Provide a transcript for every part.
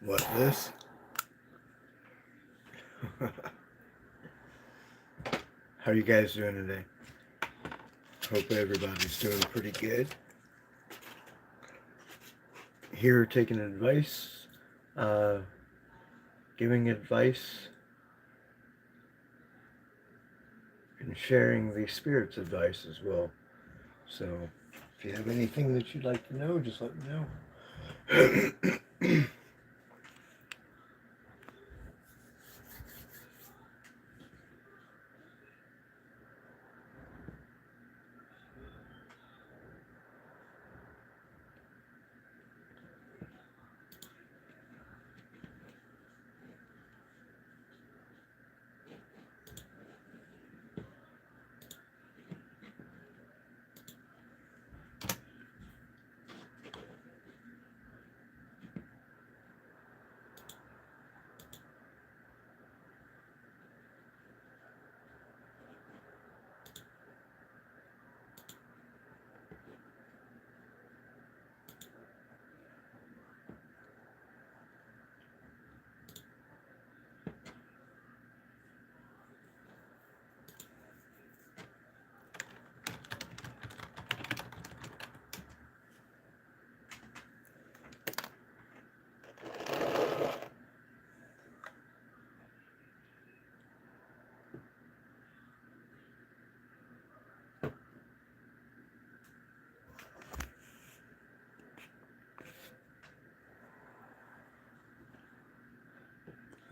What, this? How are you guys doing today? Hope everybody's doing pretty good. Here taking advice, uh, giving advice, and sharing the Spirit's advice as well. So, if you have anything that you'd like to know, just let me know.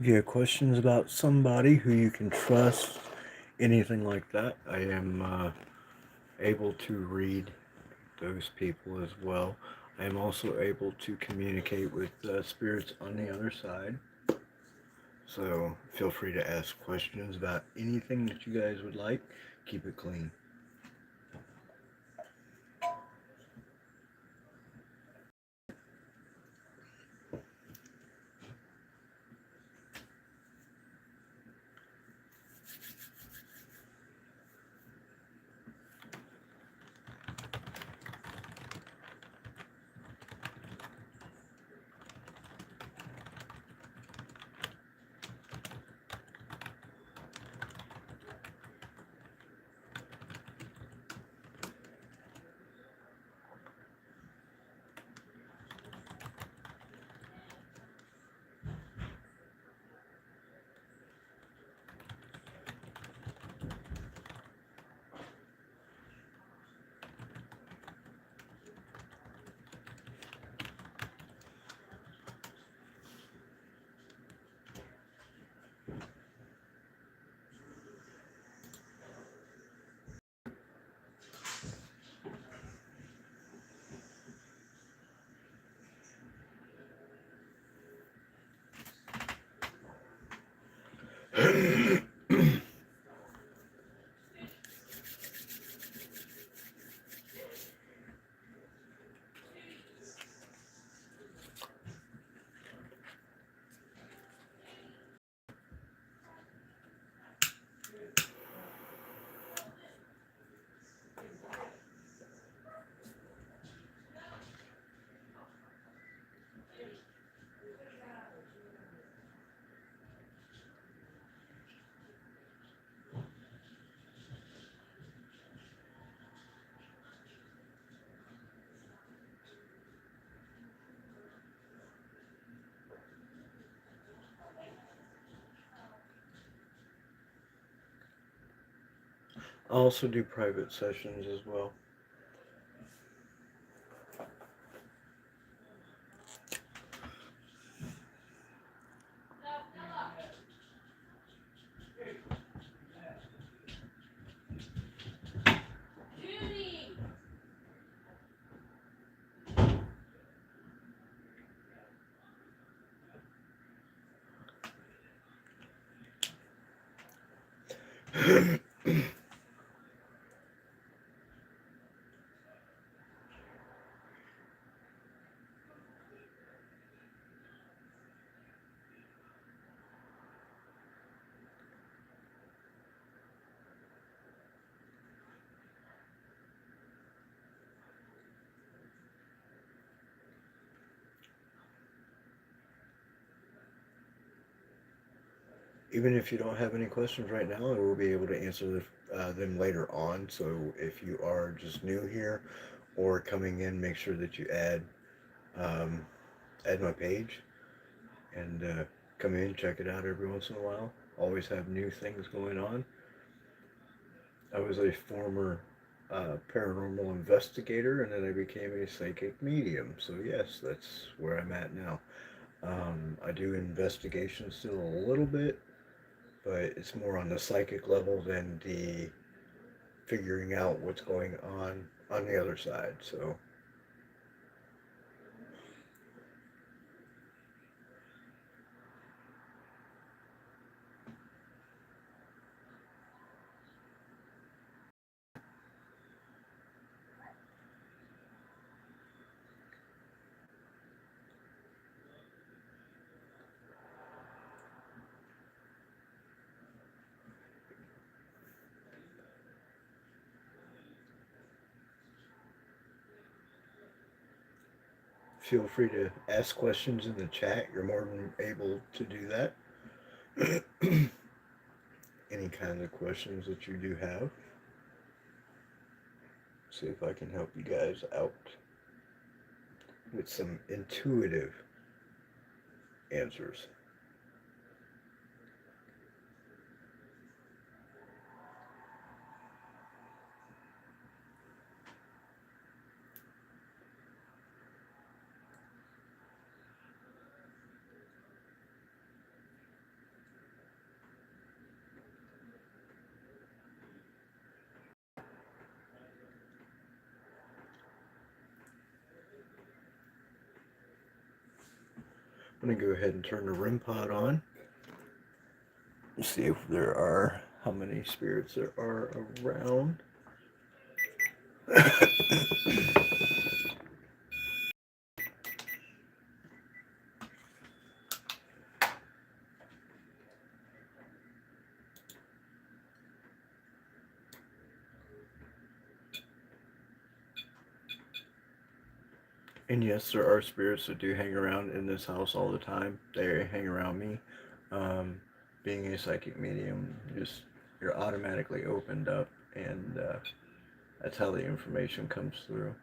If you have questions about somebody who you can trust, anything like that, I am able to read those people as well. I am also able to communicate with spirits on the other side. So feel free to ask questions about anything that you guys would like. Keep it clean. I also do private sessions as well. Even if you don't have any questions right now, I will be able to answer them later on. So if you are just new here or coming in, make sure that you um, add my page and come in, check it out every once in a while. Always have new things going on. I was a former paranormal investigator, and then I became a psychic medium. So yes, that's where I'm at now. I do investigation still a little bit, but it's more on the psychic level than the figuring out what's going on the other side. So feel free to ask questions in the chat. You're more than able to do that. Any kinds of questions that you do have. See if I can help you guys out with some intuitive answers. I'm going to go ahead and turn the REM pod on. See if there are, how many spirits there are around. And yes, there are spirits that do hang around in this house all the time. They hang around me. Um, Being a psychic medium, just you're automatically opened up, and that's how the information comes through.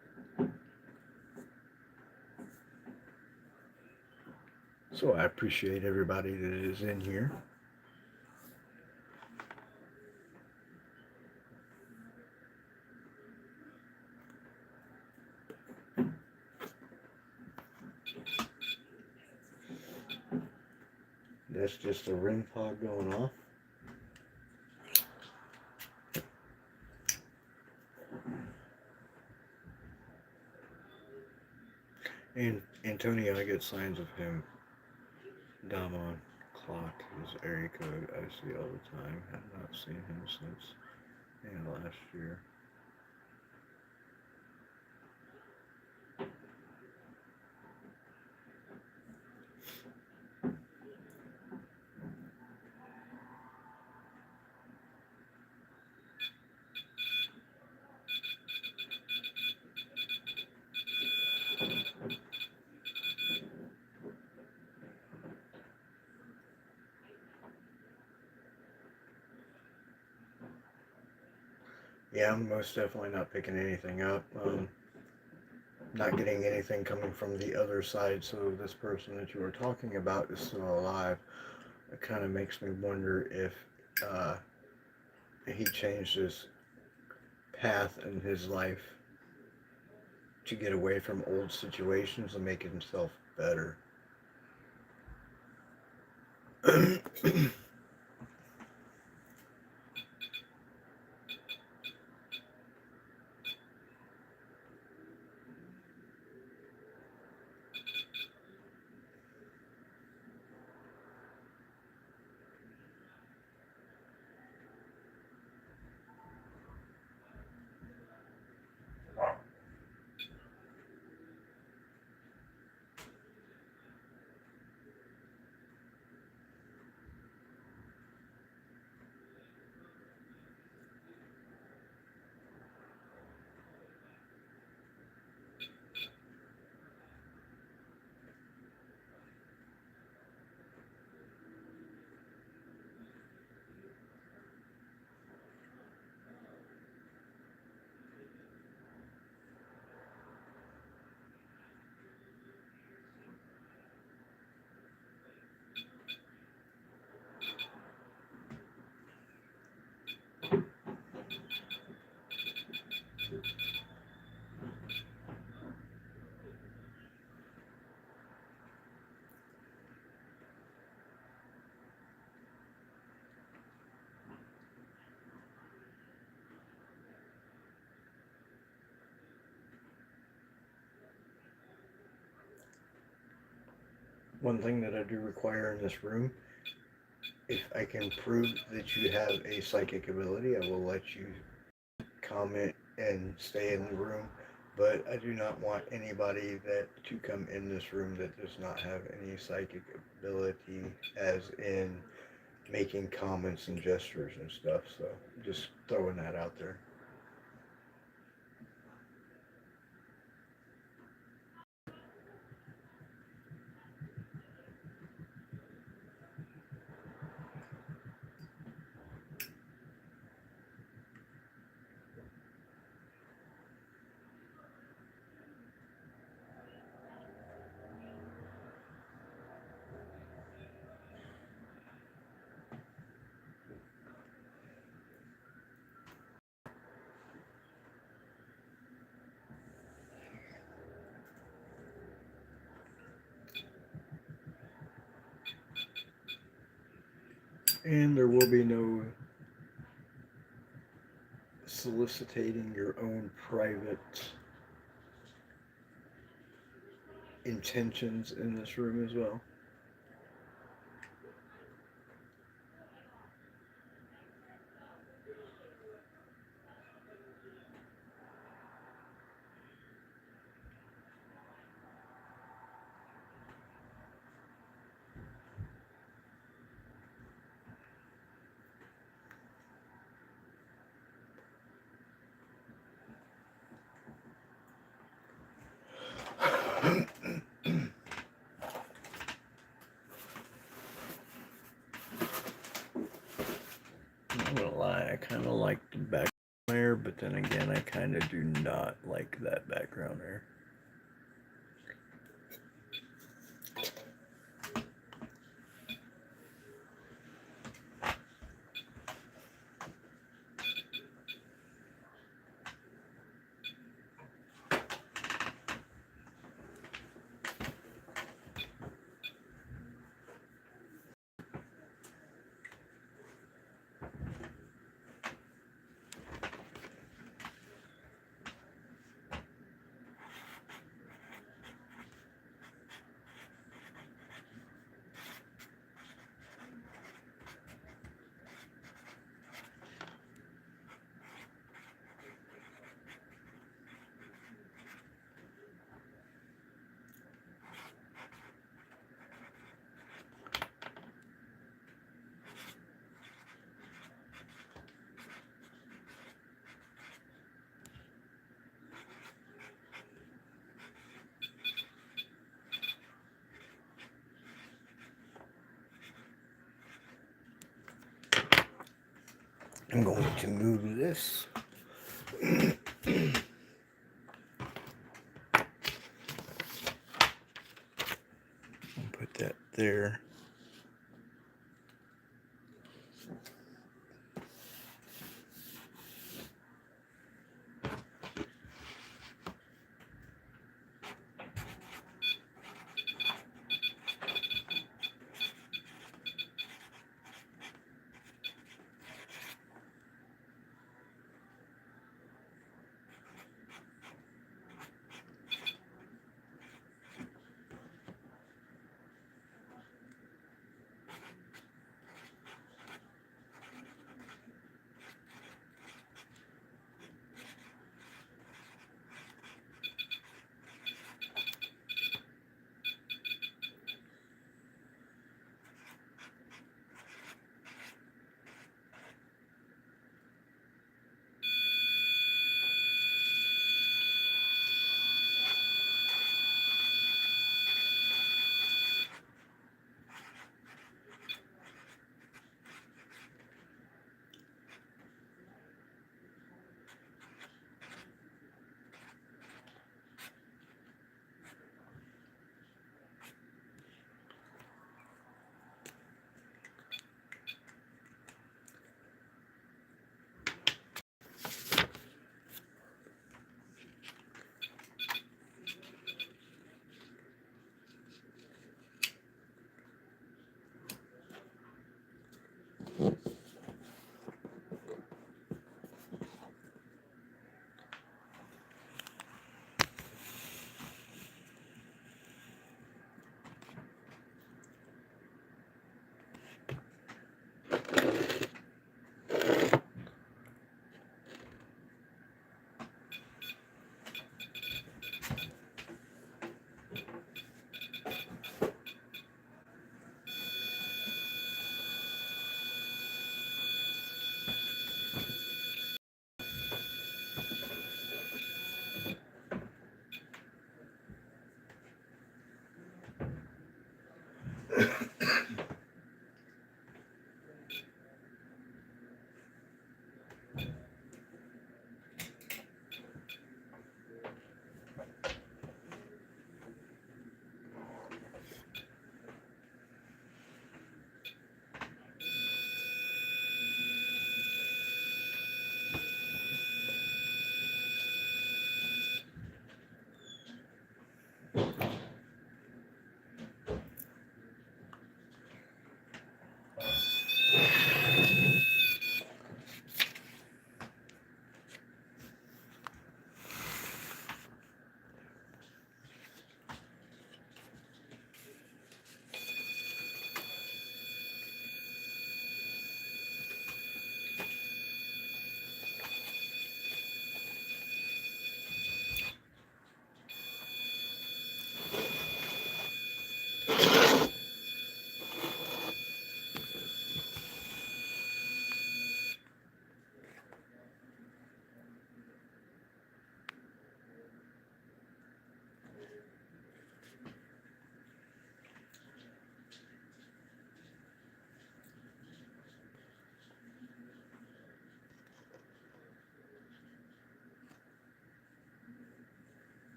So I appreciate everybody that is in here. That's just a REM pod going off. And Antonio, I get signs of him. Damon, clocked his area code. I see all the time. Have not seen him since last year. Yeah, I'm most definitely not picking anything up. Not getting anything coming from the other side. So this person that you were talking about is still alive. It kind of makes me wonder if uh, he changed his path in his life to get away from old situations and make himself better. One thing that I do require in this room, if I can prove that you have a psychic ability, I will let you comment and stay in the room. But I do not want anybody that to come in this room that does not have any psychic ability, as in making comments and gestures and stuff. So just throwing that out there. And there will be no soliciting your own private intentions in this room as well. I'm not gonna lie, I kind of like the background air, but then again, I kind of do not like that background air. I'm going to move this. Put that there.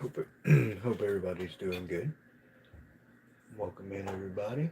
Hope hope everybody's doing good. Welcome in, everybody.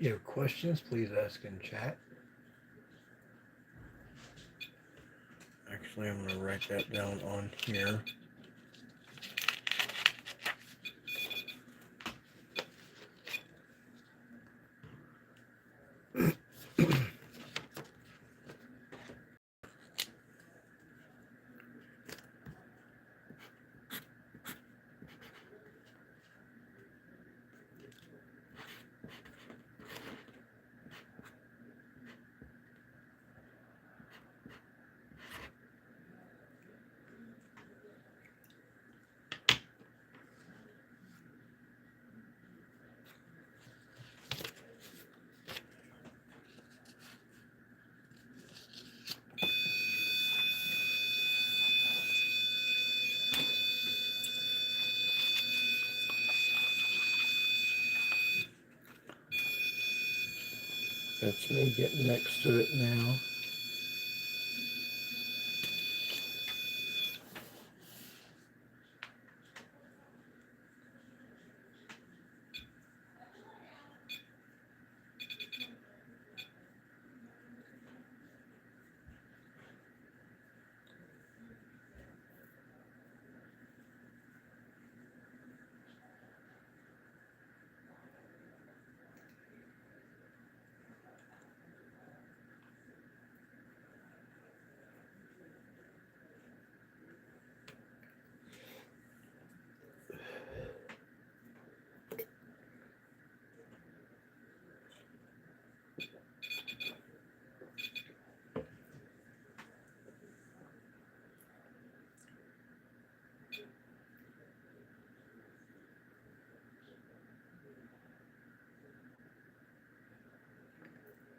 you have questions, please ask in chat. Actually, I'm going to write that down on here. That's me getting next to it now.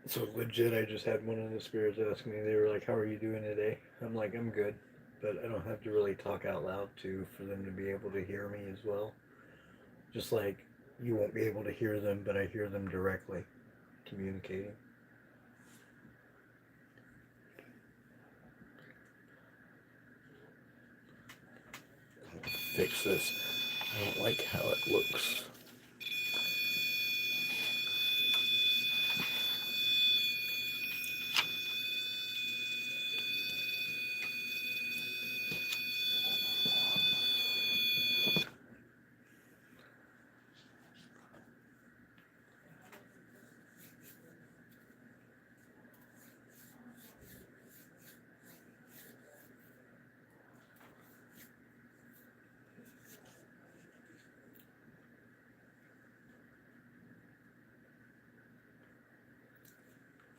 So legit, I just had one of the spirits ask me, they were like, how are you doing today? I'm like, I'm good, but I don't have to really talk out loud for them to be able to hear me as well. Just like you won't be able to hear them, but I hear them directly communicating. Fix this. I don't like how it looks.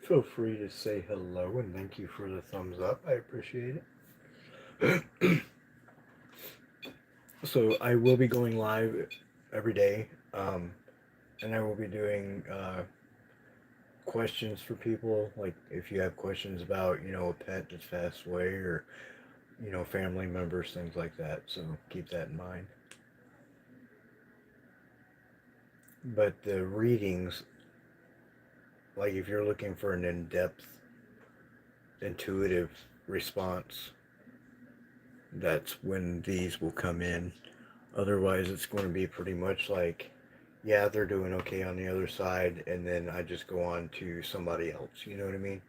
Feel free to say hello and thank you for the thumbs up. I appreciate it. So I will be going live every day, and I will be doing questions for people. Like if you have questions about, a pet that's passed away or, family members, things like that. So keep that in mind. But the readings, like if you're looking for an in-depth, intuitive response, that's when these will come in. Otherwise, it's going to be pretty much like, yeah, they're doing okay on the other side, and then I just go on to somebody else. You know what I mean?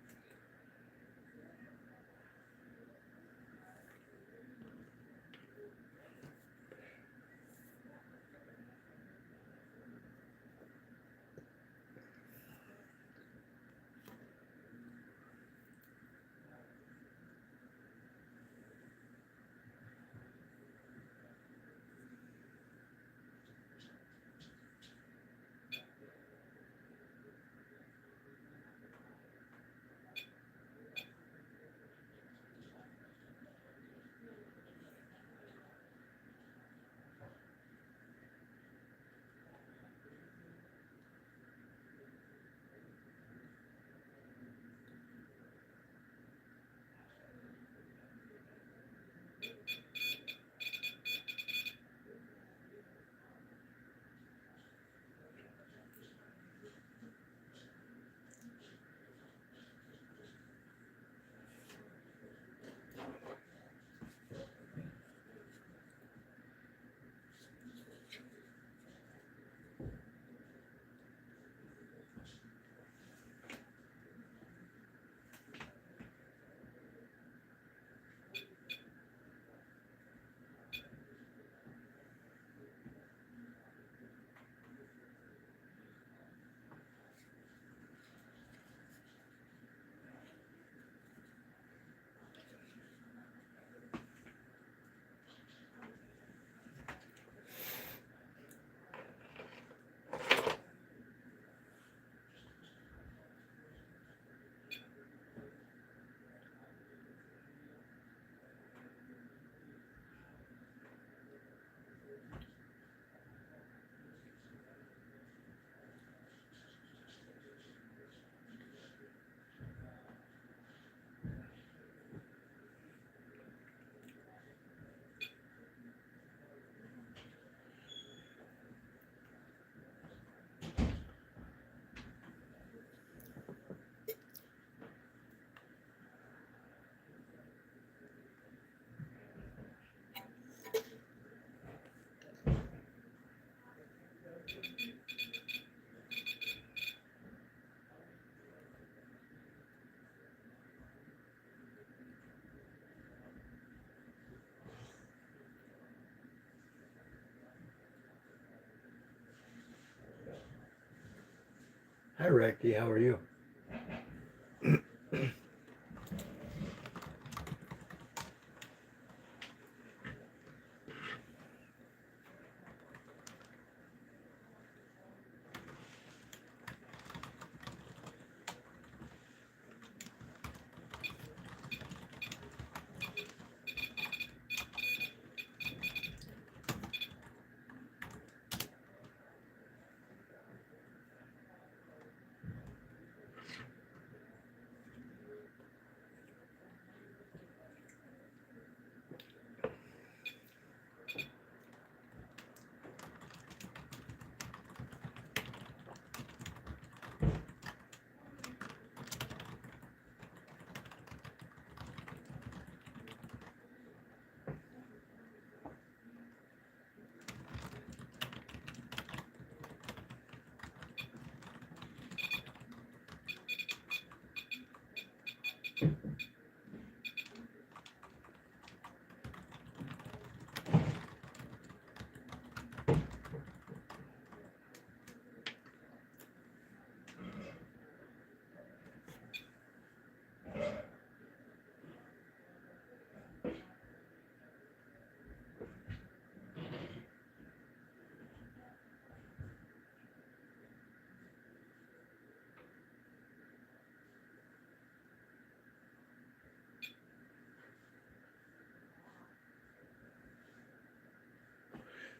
Hi, Recty. How are you?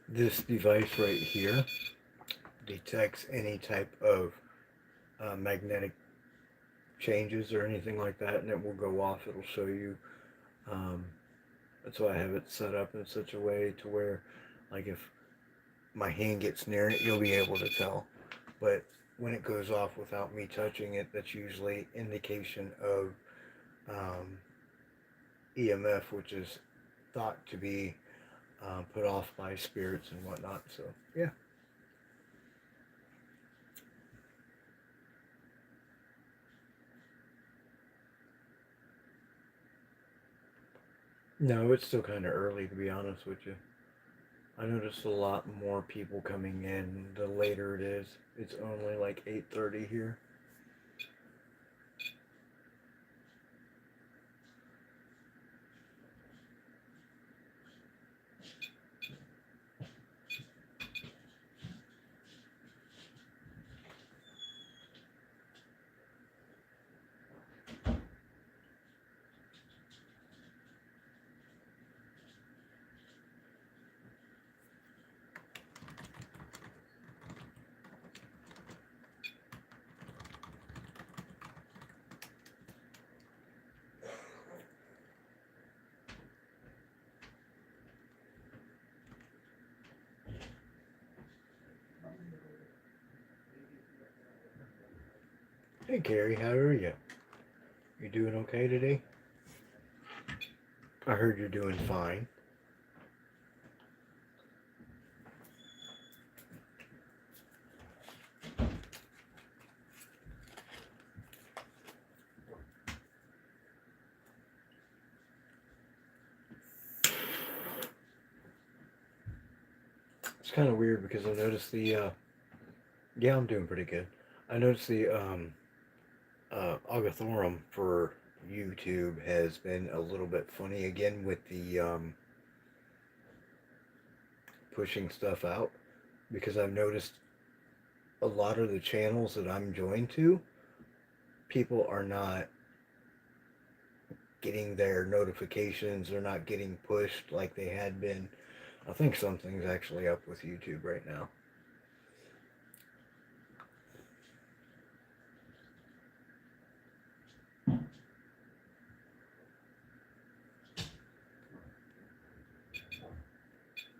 This device right here detects any type of magnetic changes or anything like that, and it will go off. It'll show you. Um, that's why I have it set up in such a way to where, like, if my hand gets near it, you'll be able to tell. But when it goes off without me touching it, that's usually indication of um, EMF, which is thought to be put off by spirits and whatnot. So yeah. No, it's still kind of early to be honest with you. I noticed a lot more people coming in the later it is. It's only like 8:30 here. Hey Carrie, how are you? You doing okay today? I heard you're doing fine. It's kind of weird because I noticed yeah, I'm doing pretty good. I noticed the Agathorum for YouTube has been a little bit funny again with the pushing stuff out because I've noticed a lot of the channels that I'm joined to, people are not getting their notifications, they're not getting pushed like they had been. I think something's actually up with YouTube right now.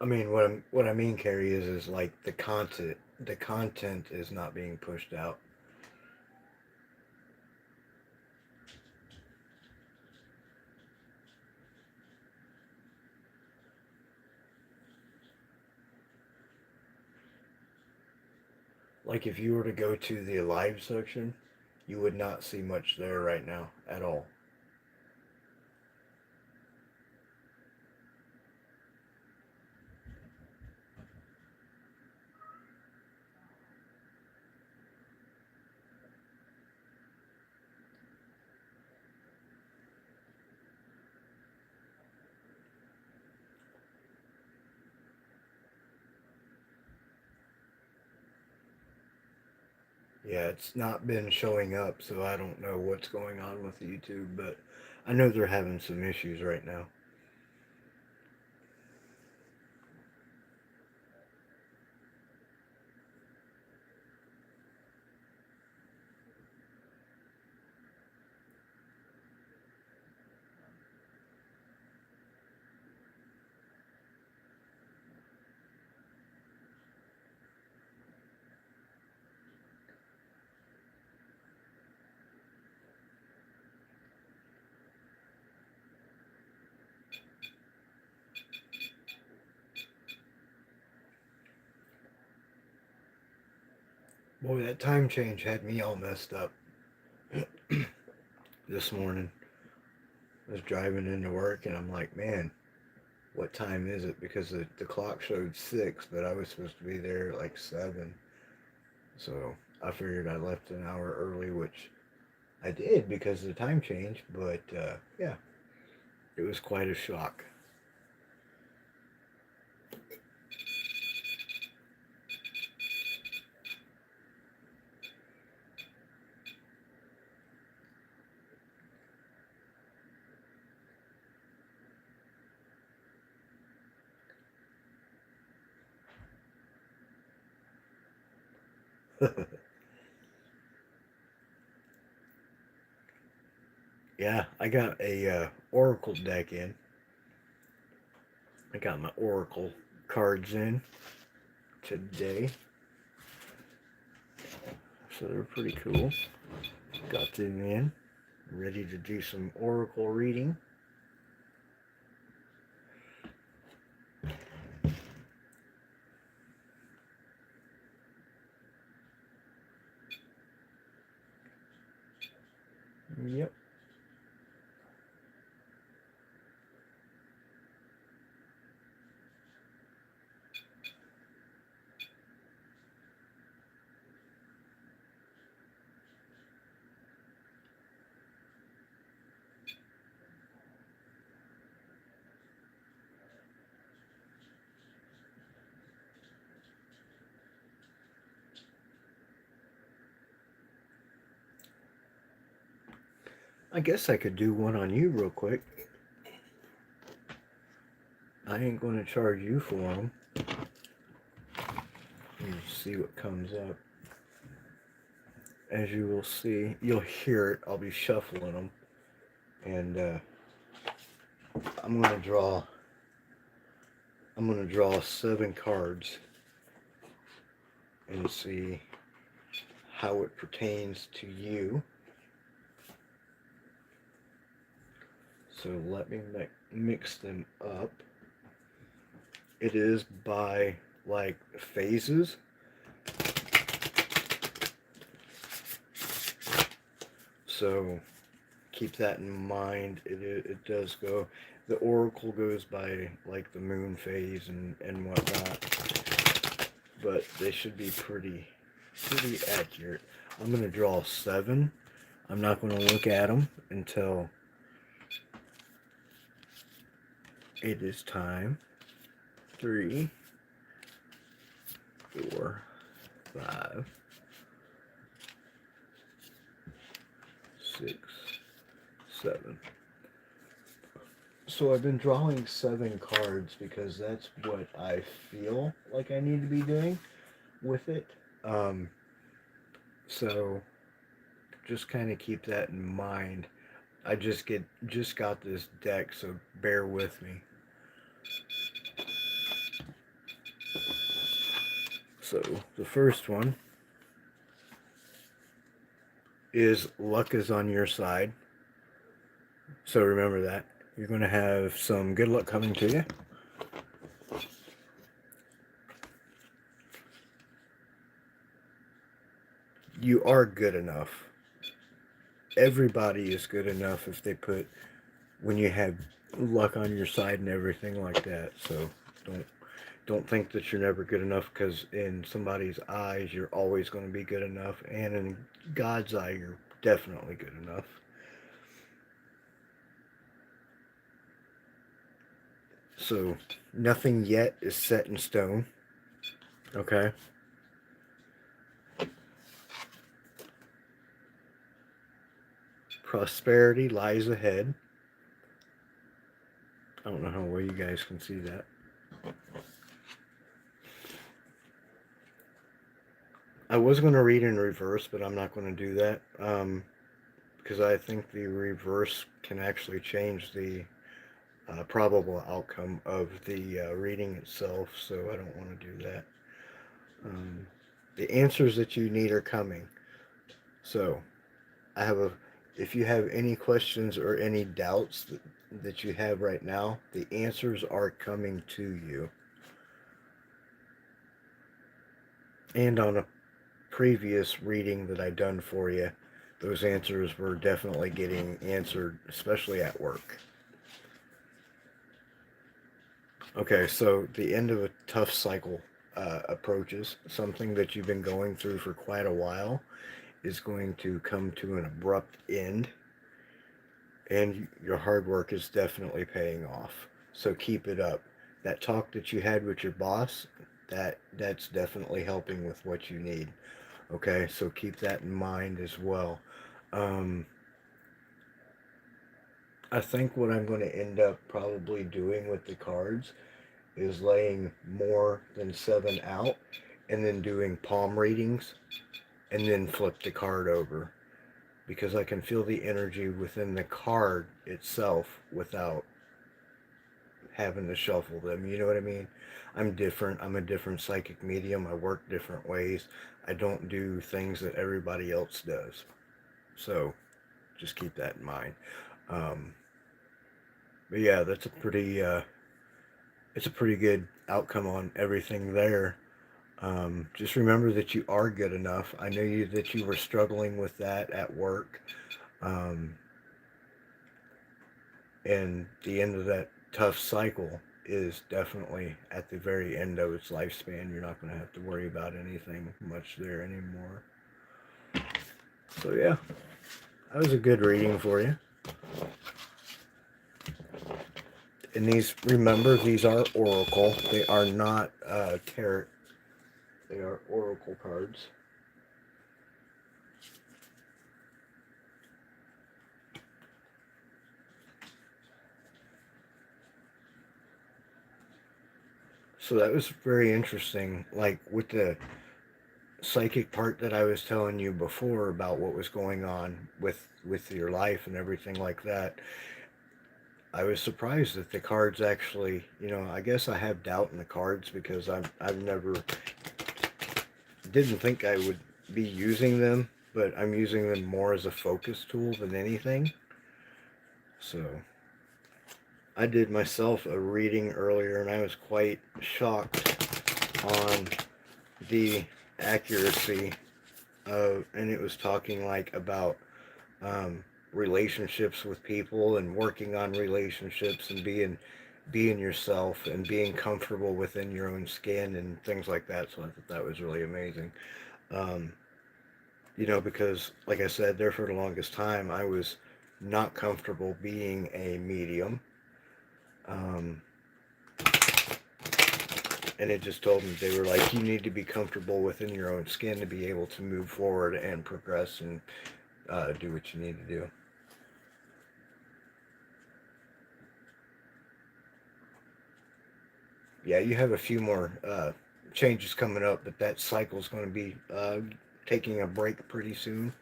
I mean, what I mean, Carrie, is like the content is not being pushed out. Like if you were to go to the live section, you would not see much there right now at all. Yeah, it's not been showing up, so I don't know what's going on with YouTube, but I know they're having some issues right now. Boy, that time change had me all messed up this morning. I was driving into work and I'm like, man, what time is it? Because the clock showed 6, but I was supposed to be there at like 7. So I figured I left an hour early, which I did because of the time change, but yeah, it was quite a shock. Yeah, I got a Oracle deck in. I got my Oracle cards in today, so they're pretty cool. Got them in, ready to do some Oracle reading. Yep. I guess I could do one on you real quick. I ain't going to charge you for them. See what comes up. As you will see, you'll hear it. I'll be shuffling them, and I'm gonna draw. I'm gonna draw 7 cards and see how it pertains to you. So let me mix them up. It is by like phases. So keep that in mind. It does go. The oracle goes by like the moon phase and whatnot, but they should be pretty accurate. I'm gonna draw 7. I'm not gonna look at them until it is time. 3, 4, 5, 6, 7. So I've been drawing 7 cards because that's what I feel like I need to be doing with it. Um, so just kind of keep that in mind. I just got this deck, so bear with me. So the first one is luck is on your side. So remember that. You're going to have some good luck coming to you. You are good enough. Everybody is good enough if they put when you have luck on your side and everything like that. So don't think that you're never good enough, because in somebody's eyes you're always going to be good enough, and in God's eye you're definitely good enough. So nothing yet is set in stone. Okay. Prosperity lies ahead. I don't know how well you guys can see that. I was going to read in reverse, but I'm not going to do that because I think the reverse can actually change the probable outcome of the reading itself, so I don't want to do that. Um, the answers that you need are coming. So, I have a. If you have any questions or any doubts that you have right now, the answers are coming to you. And on a previous reading that I done for you, those answers were definitely getting answered, especially at work. Okay, so the end of a tough cycle approaches. Something that you've been going through for quite a while is going to come to an abrupt end, and your hard work is definitely paying off. So keep it up. That talk that you had with your boss, that's definitely helping with what you need. Okay, so keep that in mind as well. Um, I think what I'm going to end up probably doing with the cards is laying more than seven out and then doing palm readings and then flip the card over because I can feel the energy within the card itself without having to shuffle them. You know what I mean? I'm different. I'm a different psychic medium. I work different ways. I don't do things that everybody else does. So just keep that in mind. Um, but yeah, that's a pretty it's a pretty good outcome on everything there. Just remember that you are good enough. I know that you were struggling with that at work, um, and the end of that tough cycle is definitely at the very end of its lifespan. You're not going to have to worry about anything much there anymore. So yeah, that was a good reading for you. And these, remember, these are oracle. They are not tarot. They are oracle cards. So that was very interesting. Like with the psychic part that I was telling you before about what was going on with your life and everything like that. I was surprised that the cards actually, I guess I have doubt in the cards because I've never didn't think I would be using them, but I'm using them more as a focus tool than anything. So I did myself a reading earlier and I was quite shocked on the accuracy of, and it was talking like about um, relationships with people and working on relationships and being yourself and being comfortable within your own skin and things like that. So I thought that was really amazing. Um, because like I said, there for the longest time, I was not comfortable being a medium. Um, and it just told me, they were like, you need to be comfortable within your own skin to be able to move forward and progress and do what you need to do. Yeah, you have a few more changes coming up, but that cycle is going to be taking a break pretty soon.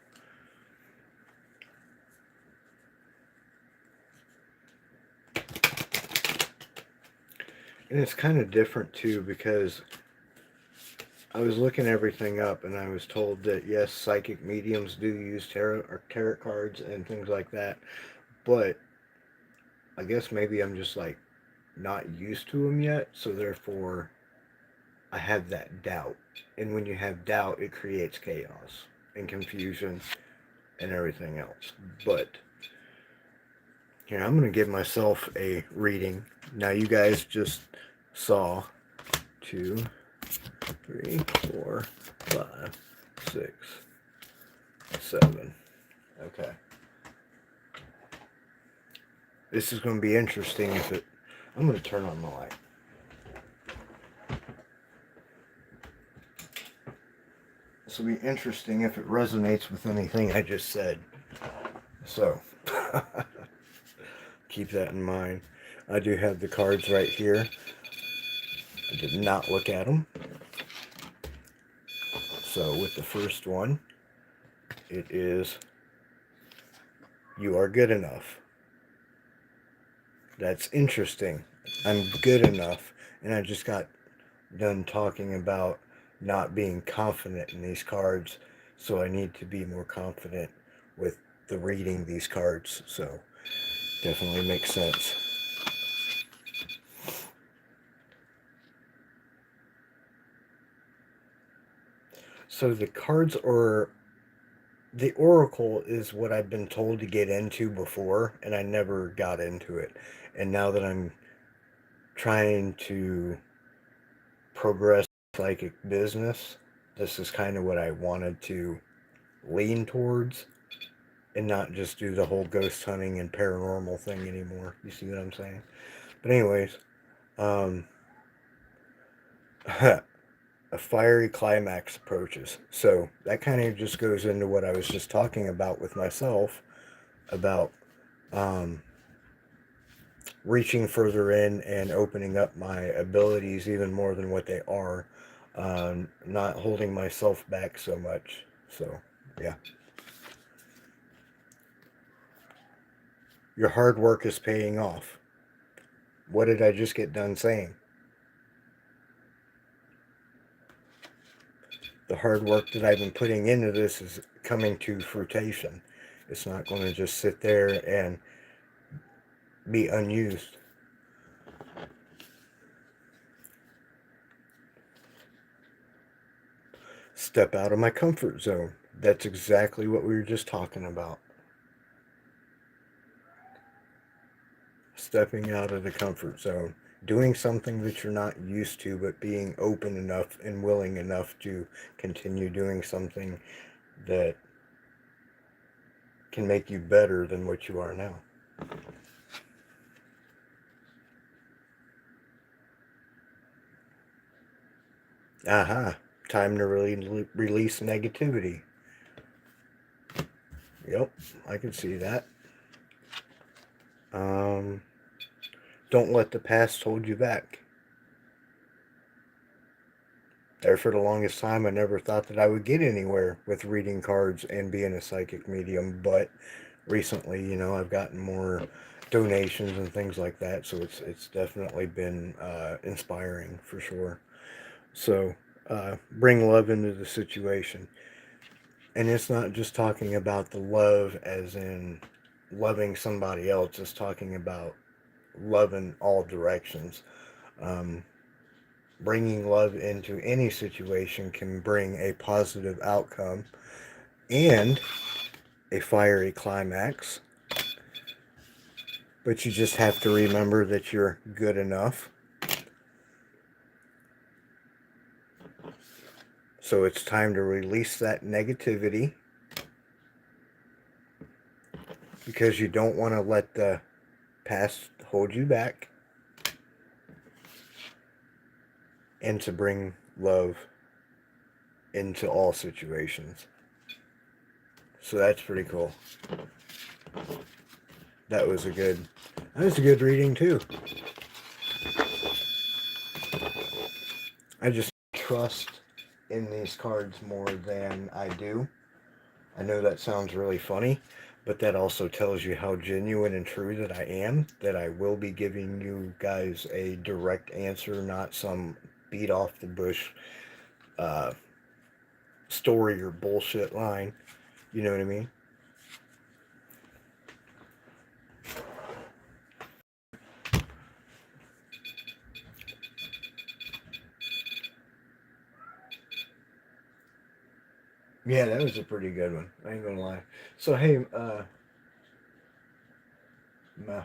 And it's kind of different too because I was looking everything up and I was told that yes, psychic mediums do use tarot cards and things like that, but I guess maybe I'm just like not used to them yet, so therefore I have that doubt. And when you have doubt, it creates chaos and confusion and everything else. But here, I'm going to give myself a reading. Now, you guys just saw 2, 3, 4, 5, 6, 7. Okay. This is going to be interesting if it... I'm going to turn on the light. This will be interesting if it resonates with anything I just said. So, keep that in mind. I do have the cards right here. I did not look at them. So, with the first one, it is you are good enough. That's interesting. I'm good enough. And I just got done talking about not being confident in these cards. So I need to be more confident with the reading these cards. So definitely makes sense. So the cards are the Oracle is what I've been told to get into before, and I never got into it. And now that I'm trying to progress psychic business, this is kind of what I wanted to lean towards and not just do the whole ghost hunting and paranormal thing anymore. You see what I'm saying? But anyways, um, a fiery climax approaches. So that kind of just goes into what I was just talking about with myself about um, reaching further in and opening up my abilities even more than what they are, not holding myself back so much. So, yeah. Your hard work is paying off. What did I just get done saying? The hard work that I've been putting into this is coming to fruition. It's not going to just sit there and be unused. Step out of my comfort zone. That's exactly what we were just talking about. Stepping out of the comfort zone. Doing something that you're not used to, but being open enough and willing enough to continue doing something that can make you better than what you are now. Aha. Time to really release negativity. Yep, I can see that. Um, don't let the past hold you back. There for the longest time, I never thought that I would get anywhere with reading cards and being a psychic medium, but recently, I've gotten more donations and things like that, so it's definitely been inspiring for sure. So bring love into the situation, and it's not just talking about the love as in loving somebody else. It's talking about love in all directions. Um, Bringing love into any situation can bring a positive outcome and a fiery climax. But you just have to remember that you're good enough. So it's time to release that negativity because you don't want to let the past hold you back, and to bring love into all situations. So that's pretty cool. That was a good reading too. I just trust in these cards more than I do. I know that sounds really funny, but that also tells you how genuine and true that I am, that I will be giving you guys a direct answer, not some beat off the bush uh, story or bullshit line. You know what I mean? Yeah, that was a pretty good one. I ain't gonna lie. So hey, Ma-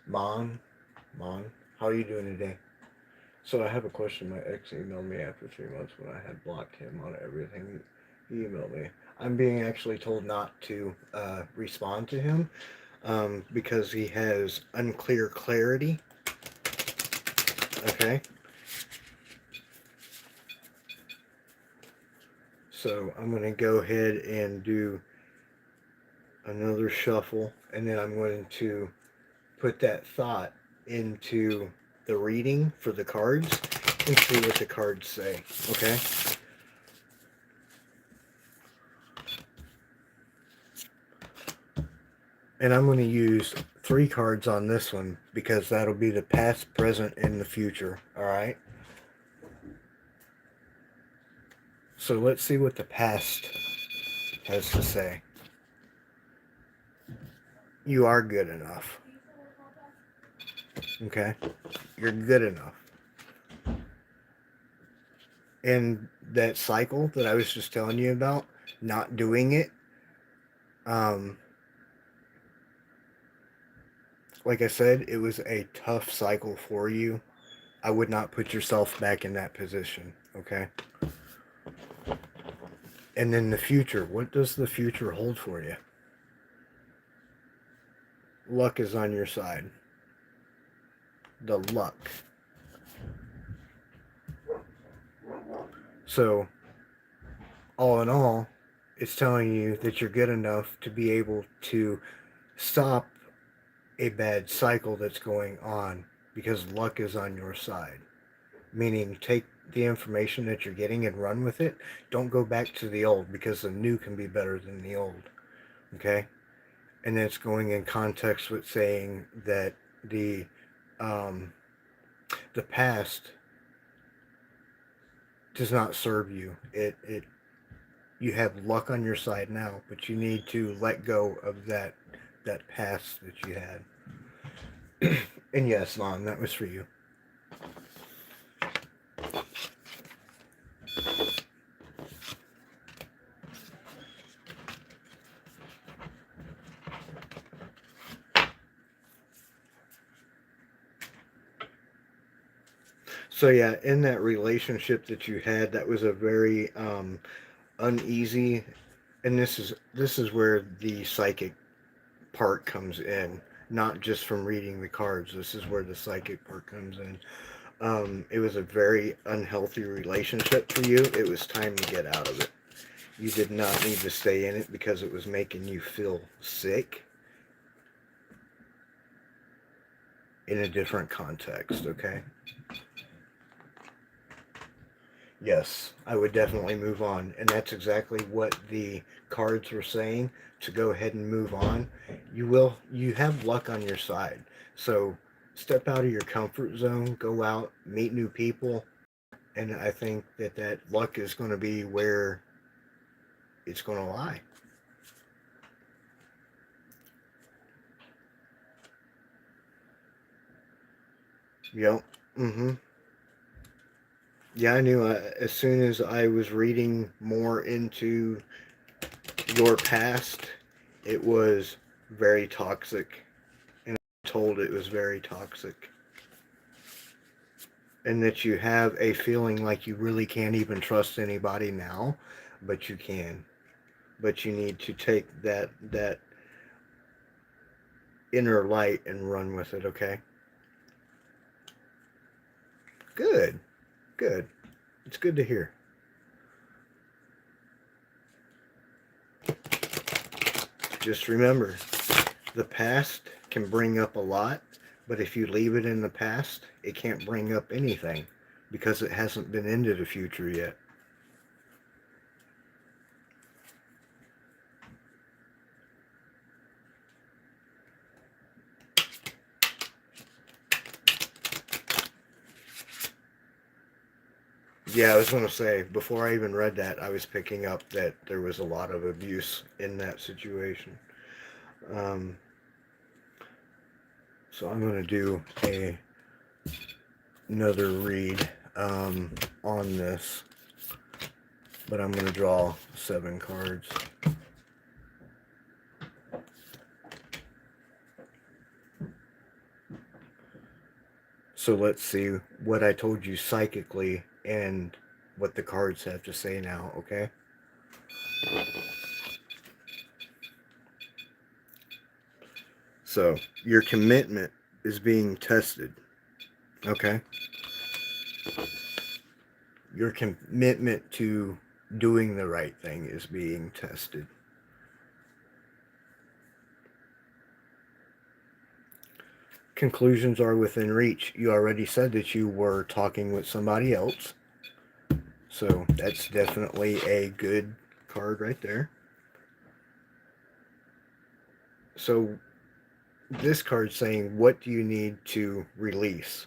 Mon, Mon, how are you doing today? So I have a question. My ex emailed me after 3 months when I had blocked him on everything. He emailed me. I'm being actually told not to respond to him because he has unclear clarity. Okay. So I'm going to go ahead and do another shuffle, and then I'm going to put that thought into the reading for the cards and see what the cards say. Okay? And I'm going to use 3 cards on this one because that'll be the past, present, and the future. Alright? So let's see what the past has to say. You are good enough. Okay? You're good enough. And that cycle that I was just telling you about, not doing it, like I said, it was a tough cycle for you. I would not put yourself back in that position, okay? And then the future, what does the future hold for you? Luck is on your side. The luck. So, all in all, it's telling you that you're good enough to be able to stop a bad cycle that's going on because luck is on your side. Meaning, take the information that you're getting and run with it. Don't go back to the old because the new can be better than the old. Okay? And then it's going in context with saying that um, the past does not serve you. You have luck on your side now, but you need to let go of that past that you had. And yes, Lon, that was for you. So yeah, in that relationship that you had, that was a very uneasy, and this is where the psychic part comes in, not just from reading the cards. This is where the psychic part comes in. It was a very unhealthy relationship for you. It was time to get out of it. You did not need to stay in it because it was making you feel sick in a different context, okay? Yes, I would definitely move on. And that's exactly what the cards were saying, to go ahead and move on. You have luck on your side. So step out of your comfort zone, go out, meet new people. And I think that luck is going to be where it's going to lie. Yep. Mm-hmm. Yeah, I knew as soon as I was reading more into your past, it was very toxic. And I told it was very toxic. And that you have a feeling like you really can't even trust anybody now, but you can. But you need to take that inner light and run with it, okay? Good. Good. It's good to hear. Just remember, the past can bring up a lot, but if you leave it in the past, it can't bring up anything because it hasn't been into the future yet. Yeah, I was going to say, before I even read that, I was picking up that there was a lot of abuse in that situation. Um, so I'm going to do another read on this, but I'm going to draw 7 cards. So let's see what I told you psychically and what the cards have to say now, okay? So, your commitment is being tested, okay? Your commitment to doing the right thing is being tested. Conclusions are within reach. You already said that you were talking with somebody else. So that's definitely a good card right there. So this card's saying, what do you need to release?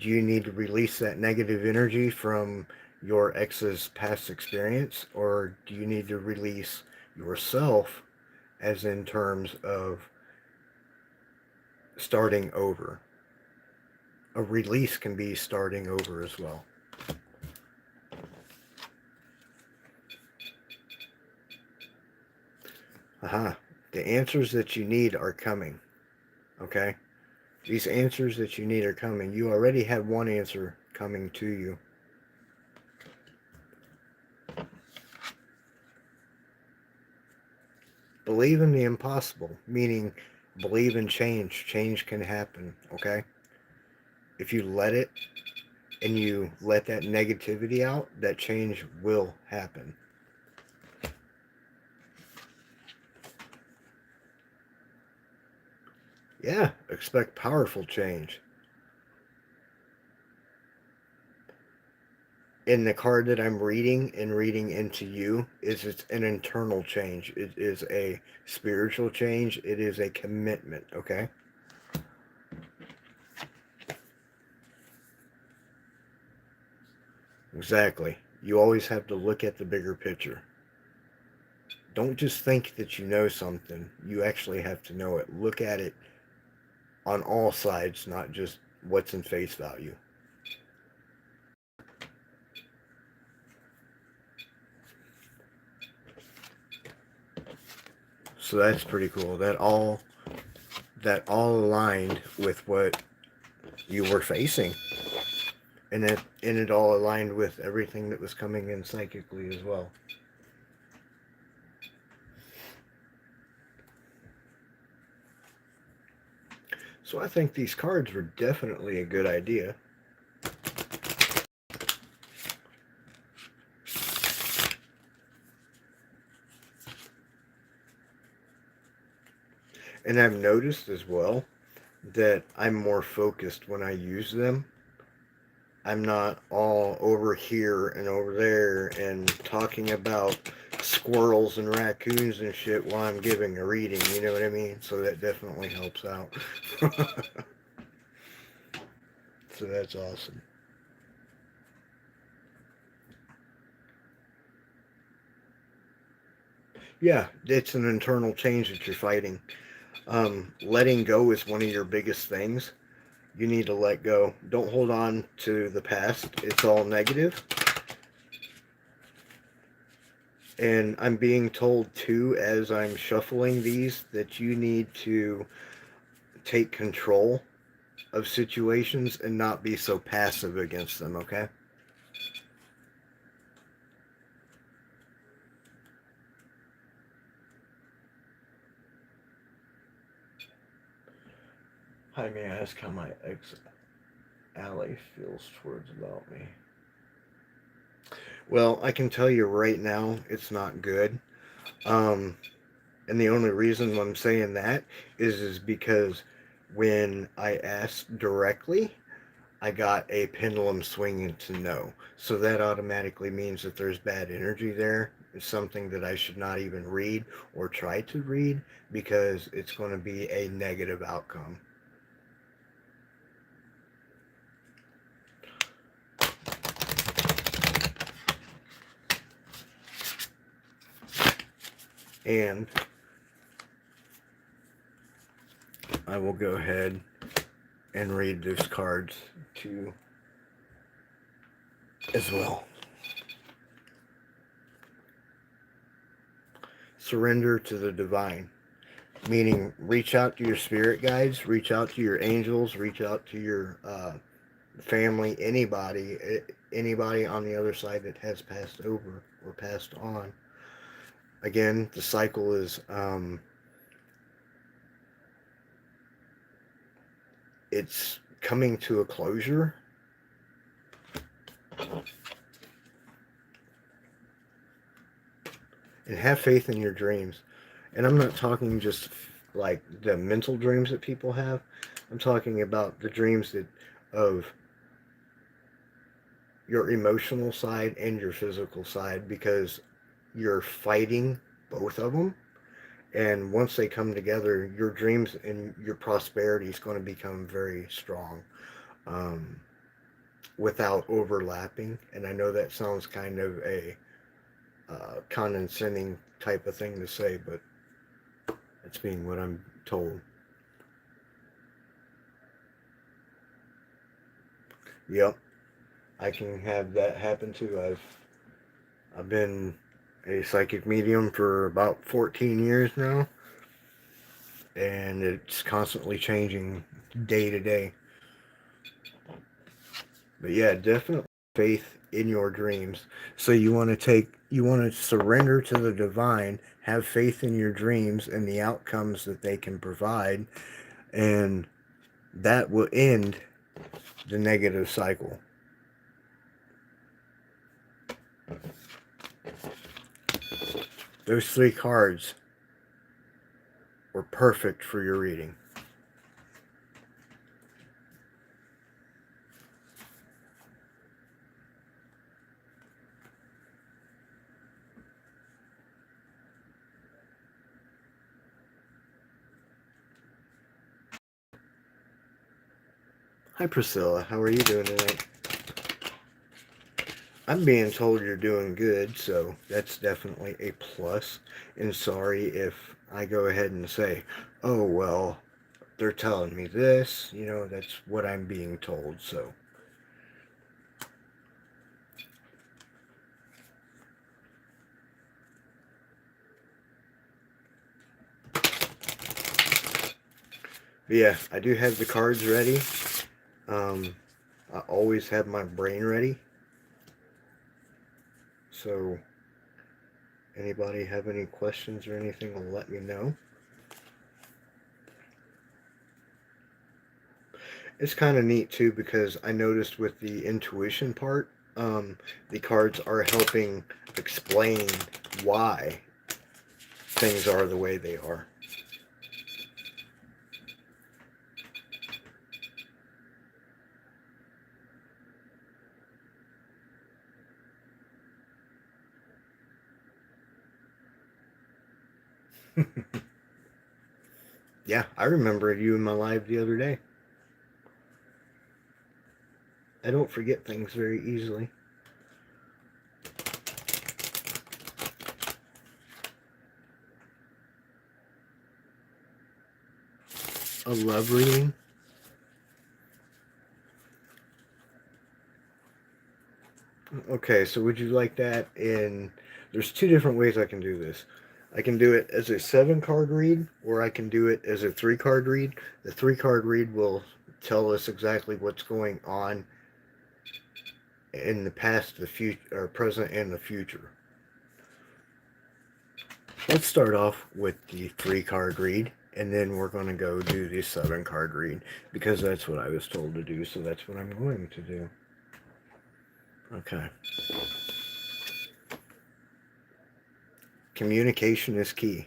Do you need to release that negative energy from your ex's past experience, or do you need to release yourself, as in terms of starting over? A release can be starting over as well. Aha. The answers that you need are coming. Okay? These answers that you need are coming. You already had one answer coming to you. Believe in the impossible, meaning believe in change. Change can happen, okay? If you let it and you let that negativity out, that change will happen. Yeah, expect powerful change. In the card that I'm reading and reading into you, it's an internal change. It is a spiritual change. It is a commitment, okay? Exactly. You always have to look at the bigger picture. Don't just think that you know something. You actually have to know it. Look at it on all sides, not just what's in face value. So that's pretty cool. That all aligned with what you were facing. And it all aligned with everything that was coming in psychically as well. So I think these cards were definitely a good idea. And I've noticed as well that I'm more focused when I use them. I'm not all over here and over there and talking about squirrels and raccoons and shit while I'm giving a reading, you know what I mean? So that definitely helps out. So that's awesome. Yeah, it's an internal change that you're fighting. Letting go is one of your biggest things. You need to let go. Don't hold on to the past. It's all negative. And I'm being told too, as I'm shuffling these, that you need to take control of situations and not be so passive against them, okay? I may ask how my ex ally feels towards about me. Well, I can tell you right now, it's not good. Um, and the only reason I'm saying that is because when I asked directly, I got a pendulum swinging to no. So that automatically means that there's bad energy there. It's something that I should not even read or try to read because it's going to be a negative outcome. And I will go ahead and read those cards too as well. Surrender to the divine, meaning reach out to your spirit guides, reach out to your angels, reach out to your family, anybody on the other side that has passed over or passed on. Again, the cycle is it's coming to a closure. And have faith in your dreams. And I'm not talking just like the mental dreams that people have. I'm talking about the dreams that of your emotional side and your physical side, because you're fighting both of them. And once they come together, your dreams and your prosperity is going to become very strong, um, without overlapping. And I know that sounds kind of a condescending type of thing to say, but it's being what I'm told. Yep, I can have that happen too. I've been a psychic medium for about 14 years now, and it's constantly changing day to day. But yeah, definitely faith in your dreams. So you want to surrender to the divine, have faith in your dreams and the outcomes that they can provide, and that will end the negative cycle. Those three cards were perfect for your reading. Hi Priscilla, how are you doing tonight? I'm being told you're doing good, so that's definitely a plus. And sorry if I go ahead and say, oh, well, they're telling me this, that's what I'm being told, so. But yeah, I do have the cards ready. I always have my brain ready. So, anybody have any questions or anything, let me know. It's kind of neat too, because I noticed with the intuition part, the cards are helping explain why things are the way they are. Yeah, I remember you in my live the other day. I don't forget things very easily. A love reading? Okay, so would you like that in... There's two different ways I can do this. I can do it as a 7-card read, or I can do it as a 3-card read. The 3-card read will tell us exactly what's going on in the past, the future, or present, and the future. Let's start off with the 3-card read, and then we're going to go do the 7-card read, because that's what I was told to do, so that's what I'm going to do. Okay. Communication is key.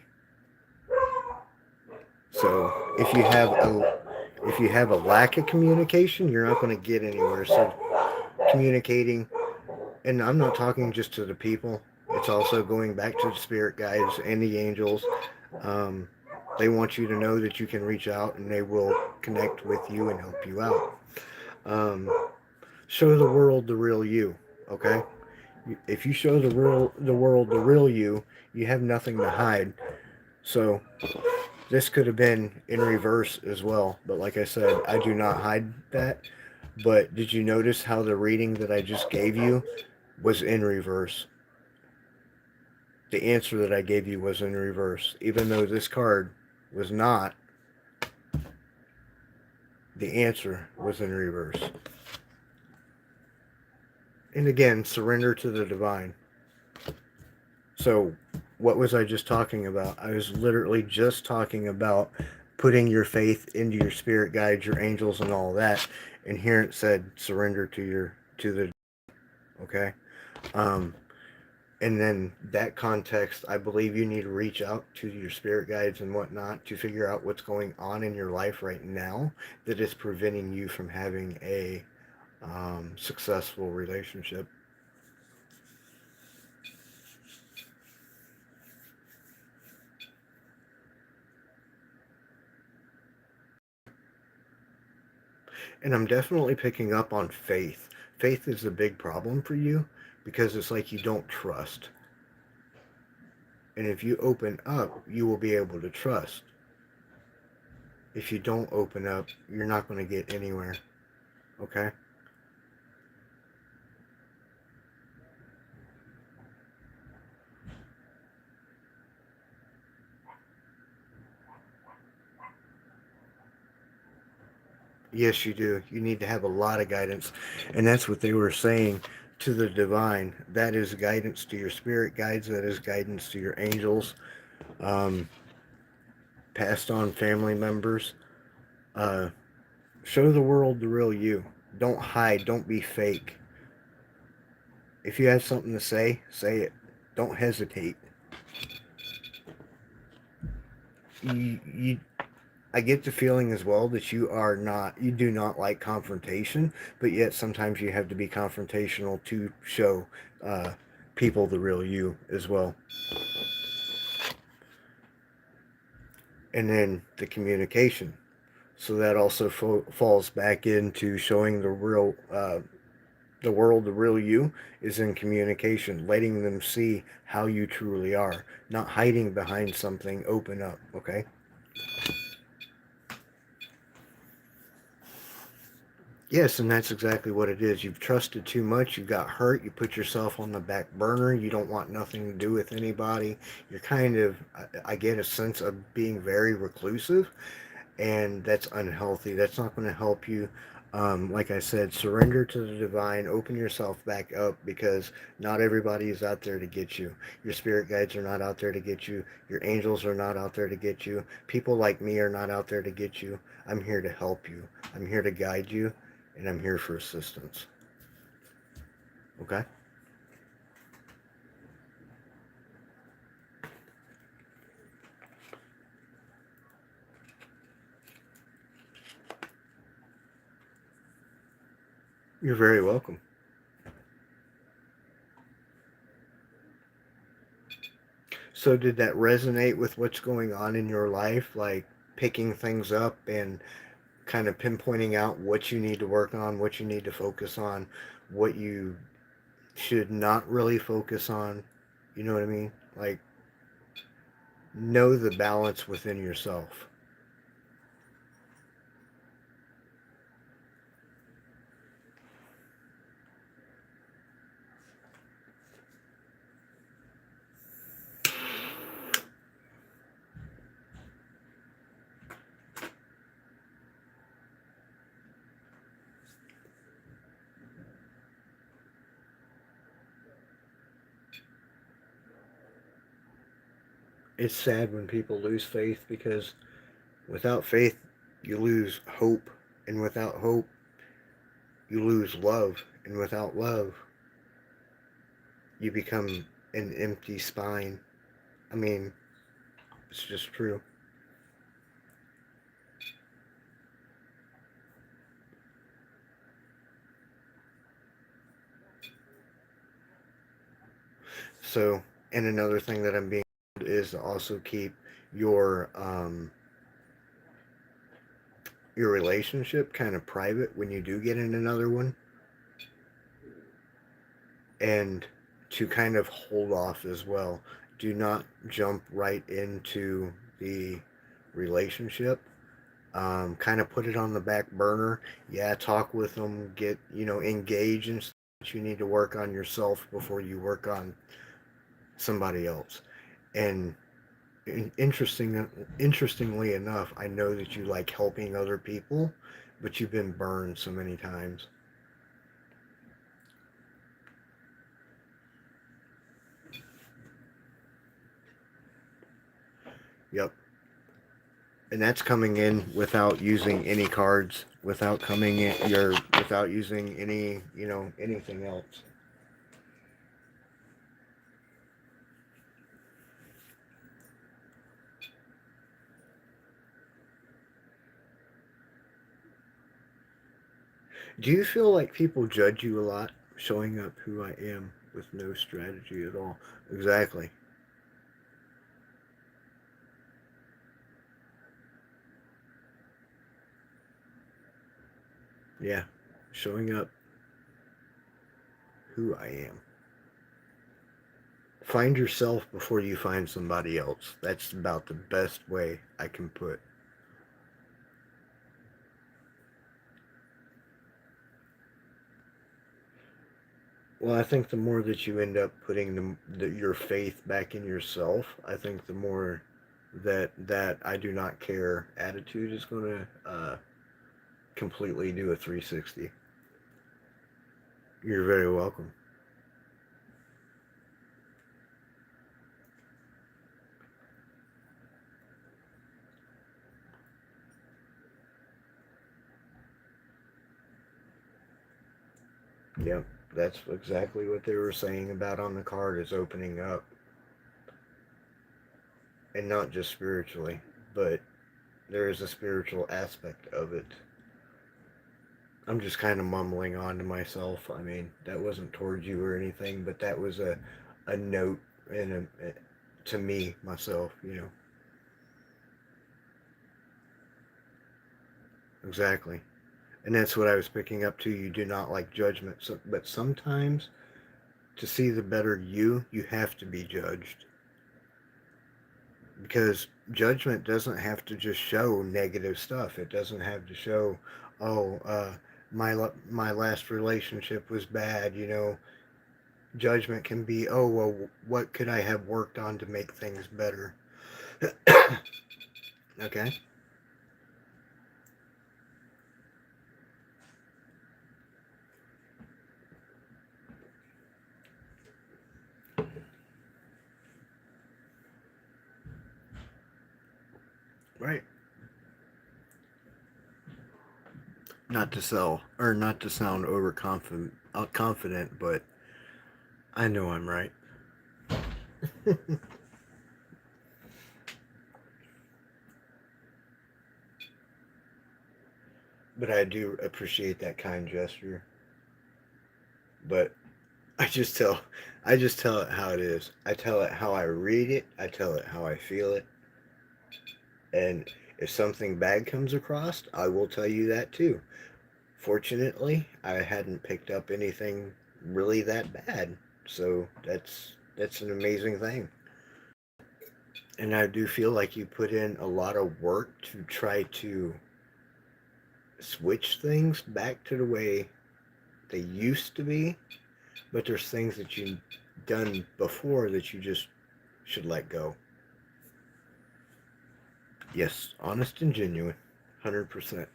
So if you have a lack of communication, you're not going to get anywhere. So communicating, and I'm not talking just to the people. It's also going back to the spirit guides and the angels. Um, they want you to know that you can reach out and they will connect with you and help you out. Um, show the world the real you. Okay, if you show the world the real you, you have nothing to hide. So this could have been in reverse as well, but like I said, I do not hide that. But did you notice how the reading that I just gave you was in reverse? The answer that I gave you was in reverse. Even though this card was not, the answer was in reverse. And again, surrender to the divine. So, what was I just talking about? I was literally just talking about putting your faith into your spirit guides, your angels, and all that. And here it said, surrender to the. Okay. Um, And then that context, I believe you need to reach out to your spirit guides and whatnot to figure out what's going on in your life right now that is preventing you from having a successful relationship. And I'm definitely picking up on faith. Faith is a big problem for you because it's like you don't trust. And if you open up, you will be able to trust. If you don't open up, you're not going to get anywhere. Okay? Yes, you do. You need to have a lot of guidance. And that's what they were saying to the divine. That is guidance to your spirit guides, that is guidance to your angels, um, passed on family members. Uh, Show the world the real you. Don't hide. Don't be fake. If you have something to say it. Don't hesitate. You I get the feeling as well that you do not like confrontation, but yet sometimes you have to be confrontational to show uh, people the real you as well. And then the communication. So that also falls back into showing the world the real you is in communication, letting them see how you truly are, not hiding behind something. Open up, okay? Yes, and that's exactly what it is. You've trusted too much, you got hurt, you put yourself on the back burner, you don't want nothing to do with anybody. You're kind of, I get a sense of being very reclusive, and that's unhealthy. That's not going to help you. Like I said, surrender to the divine, open yourself back up because not everybody is out there to get you. Your spirit guides are not out there to get you. Your angels are not out there to get you. People like me are not out there to get you. I'm here to help you. I'm here to guide you, and I'm here for assistance. Okay? You're very welcome. So, did that resonate with what's going on in your life? Like picking things up and kind of pinpointing out what you need to work on, what you need to focus on, what you should not really focus on. You know what I mean? Like, know the balance within yourself. It's sad when people lose faith because without faith, you lose hope. And without hope, you lose love. And without love, you become an empty spine. I mean, it's just true. So, and another thing that I'm being told is to also keep your um, your relationship kind of private when you do get in another one, and to kind of hold off as well. Do not jump right into the relationship. Kind of put it on the back burner. Yeah, talk with them, get, engage in stuff. You need to work on yourself before you work on somebody else. And interestingly enough, I know that you like helping other people, but you've been burned so many times. Yep. And that's coming in without using any cards, without using any, anything else. Do you feel like people judge you a lot showing up who I am with no strategy at all? Exactly. Yeah. Showing up who I am. Find yourself before you find somebody else. That's about the best way I can put. Well, I think the more that you end up putting your faith back in yourself, I think the more that I do not care attitude is going to completely do a 360. You're very welcome. Yep, that's exactly what they were saying about on the card is opening up, and not just spiritually, but there is a spiritual aspect of it. I'm just kind of mumbling on to myself. I mean, that wasn't towards you or anything, but that was a note and to me myself. Exactly. And that's what I was picking up too. You do not like judgment, but sometimes to see the better you, you have to be judged because judgment doesn't have to just show negative stuff. It doesn't have to show, oh, my last relationship was bad. Judgment can be, oh well, what could I have worked on to make things better? Okay, right. Not to sell or not to sound overconfident, confident, but I know I'm right. But I do appreciate that kind gesture. But I just tell I just tell it how it is. I tell it how I read it. I tell it how I feel it. And if something bad comes across, I will tell you that too. Fortunately, I hadn't picked up anything really that bad. So that's an amazing thing. And I do feel like you put in a lot of work to try to switch things back to the way they used to be, but there's things that you've done before that you just should let go. Yes, honest and genuine. 100%.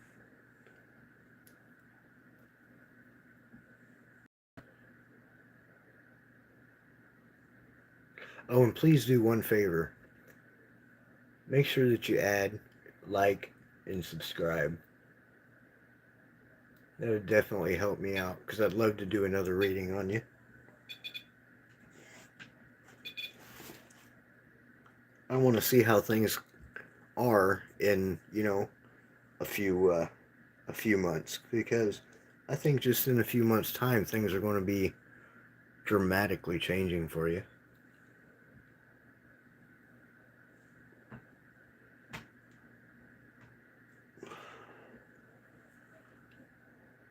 Oh, and please do one favor. Make sure that you add, like, and subscribe. That would definitely help me out because I'd love to do another reading on you. I want to see how things are in, a few months because I think just in a few months' time things are going to be dramatically changing for you.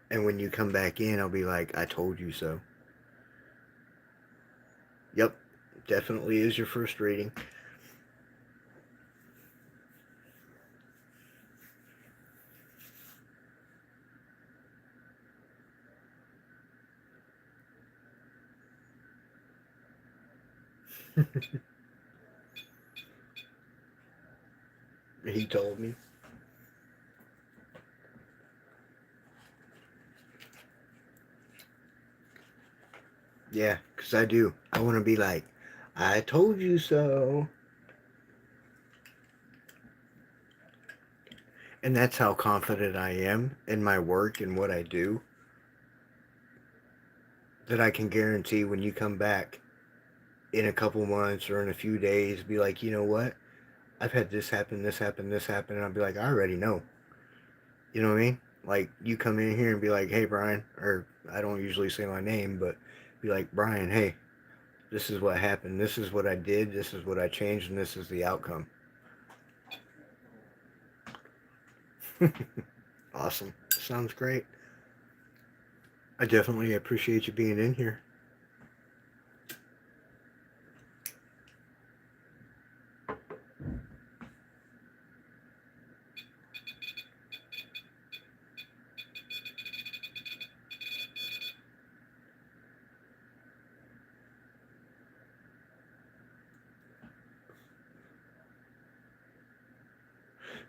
And when you come back in, I'll be like, I told you so. Yep, definitely is your first reading. He told me. Yeah, because I do. I want to be like, I told you so. And that's how confident I am in my work and what I do. That I can guarantee when you come back in a couple months or in a few days, be like, you know what? I've had this happen, this happen, this happen. And I'll be like, I already know. You know what I mean? Like, you come in here and be like, hey, Brian, or I don't usually say my name, but be like, Brian, hey, this is what happened. This is what I did. This is what I changed, and this is the outcome. Awesome. Sounds great. I definitely appreciate you being in here.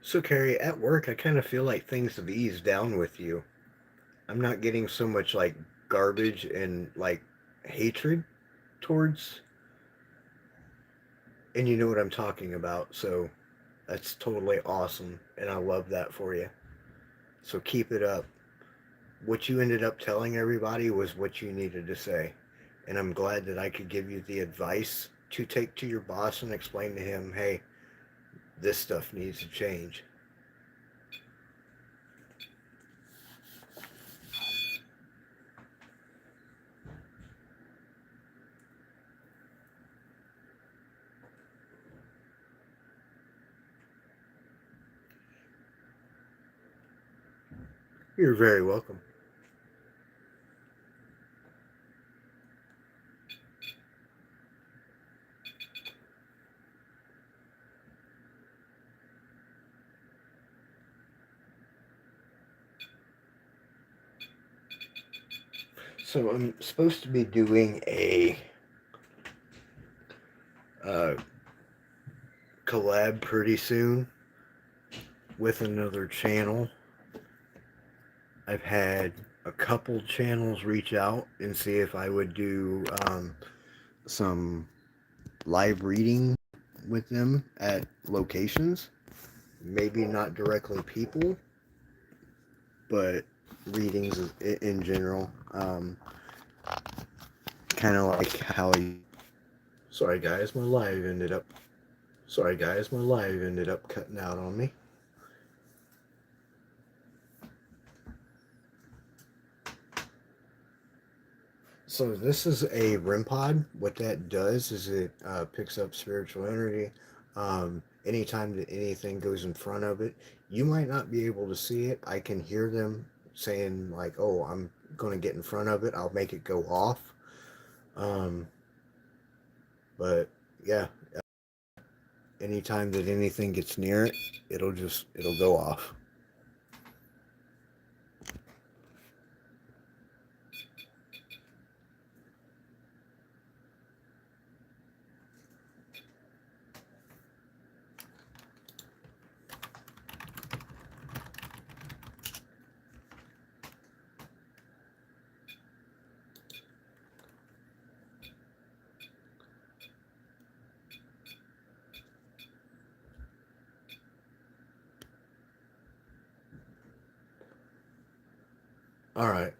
So, Carrie, at work, I kind of feel like things have eased down with you. I'm not getting so much like garbage and like hatred towards, and you know what I'm talking about. So, that's totally awesome, and I love that for you. So, keep it up. What you ended up telling everybody was what you needed to say. And I'm glad that I could give you the advice to take to your boss and explain to him, hey, this stuff needs to change. You're very welcome. So I'm supposed to be doing a uh, collab pretty soon with another channel. I've had a couple channels reach out and see if I would do some live reading with them at locations. Maybe not directly people, but readings in general. Kind of like how I. Sorry guys, my live ended up. Sorry guys, my live ended up cutting out on me. So this is a REM pod. What that does is it picks up spiritual energy. Anytime that anything goes in front of it, you might not be able to see it. I can hear them saying like, "Oh, I'm going to get in front of it. I'll make it go off." Um, but yeah, anytime that anything gets near it, it'll go off. All right.